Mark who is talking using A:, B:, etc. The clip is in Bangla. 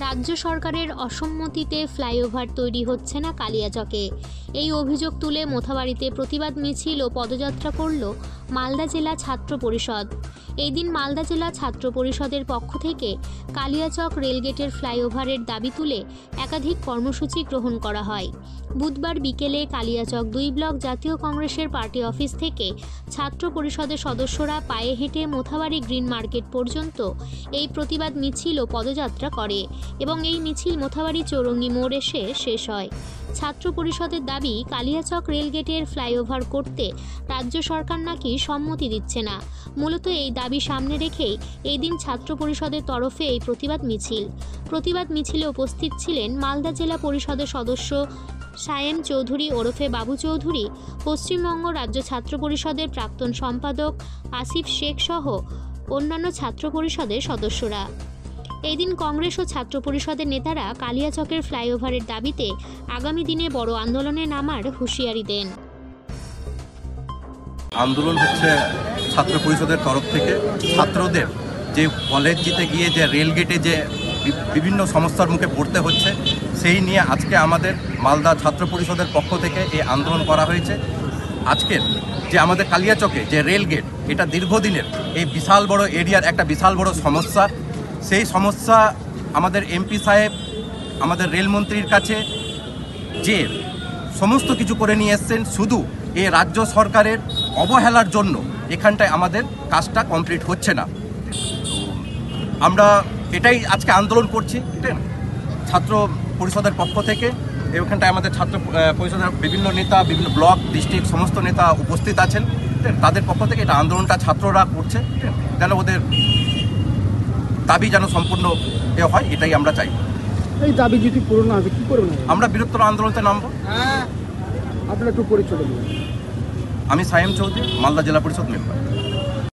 A: রাজ্য সরকারের অসম্মতিতে ফ্লাইওভার তৈরি হচ্ছে না কালিয়াচকে। এই অভিযোগ তুলে মোথাবাড়িতে প্রতিবাদ মিছিল ও পদযাত্রা করল মালদা জেলা ছাত্র পরিষদ। এই দিন মালদা জেলা ছাত্র পরিষদের পক্ষ থেকে কালিয়াচক রেলগেটের ফ্লাইওভারের দাবি তুলে একাধিক কর্মসূচি গ্রহণ করা হয়। বুধবার বিকেলে কালিয়াচক 2 ব্লক জাতীয় কংগ্রেসের পার্টি অফিস থেকে ছাত্র পরিষদের সদস্যরা পায়ে হেঁটে মোথাবাড়ি গ্রিন মার্কেট পর্যন্ত এই প্রতিবাদ মিছিল ও পদযাত্রা করে এবং এই মিছিল মোথাবাড়ি চৌরঙ্গি মোড় এসে শেষ হয়। ছাত্র পরিষদের দাবি, কালিয়াচক রেলগেটের ফ্লাইওভার করতে রাজ্য সরকার নাকি সম্মতি দিচ্ছে না। মূলত এই দাবি সামনে রেখেই এই দিন ছাত্র পরিষদের তরফে এই প্রতিবাদ মিছিলে উপস্থিত ছিলেন মালদা জেলা পরিষদের সদস্য সায়েম চৌধুরী ওরফে বাবু চৌধুরী, পশ্চিমবঙ্গ রাজ্য ছাত্র পরিষদের প্রাক্তন সম্পাদক আসিফ শেখ সহ অন্যান্য ছাত্র পরিষদের সদস্যরা। এই দিন কংগ্রেস ও ছাত্র পরিষদের নেতারা কালিয়াচকের ফ্লাইওভারের দাবিতে আগামী দিনে বড় আন্দোলনে নামার হুঁশিয়ারি দেন।
B: আন্দোলন হচ্ছে ছাত্র পরিষদের তরফ থেকে ছাত্রদের যে কলেজ যেতে গিয়ে যে রেলগেটে যে বিভিন্ন সমস্যার মুখে পড়তে হচ্ছে, সেই নিয়ে আজকে আমাদের মালদা ছাত্র পরিষদের পক্ষ থেকে এই আন্দোলন করা হয়েছে। আজকের যে আমাদের কালিয়াচকে যে রেলগেট, এটা দীর্ঘদিনের এই বিশাল বড় এরিয়ার একটা বিশাল বড় সমস্যা। সেই সমস্যা আমাদের এমপি সাহেব আমাদের রেলমন্ত্রীর কাছে যে সমস্ত কিছু করে নিয়ে এসছেন, শুধু এই রাজ্য সরকারের অবহেলার জন্য এখানটায় আমাদের কাজটা কমপ্লিট হচ্ছে না। আমরা এটাই আজকে আন্দোলন করছি, ঠিক আছে, ছাত্র পরিষদের পক্ষ থেকে। এখানটায় আমাদের ছাত্র পরিষদের বিভিন্ন নেতা, বিভিন্ন ব্লক, ডিস্ট্রিক্ট সমস্ত নেতা উপস্থিত আছেন। তাদের পক্ষ থেকে এটা আন্দোলনটা ছাত্ররা করছে, যেন ওদের দাবি যেন সম্পূর্ণ হয়, এটাই আমরা চাই।
C: এই দাবি যদি পূরণ না হবে কি করবেন?
B: আমরা বৃহত্তর আন্দোলনে নামবো।
C: আপনারা একটু পরিচয় দিন।
B: আমি সায়েম চৌধুরী, মালদা জেলা পরিষদ মেম্বার।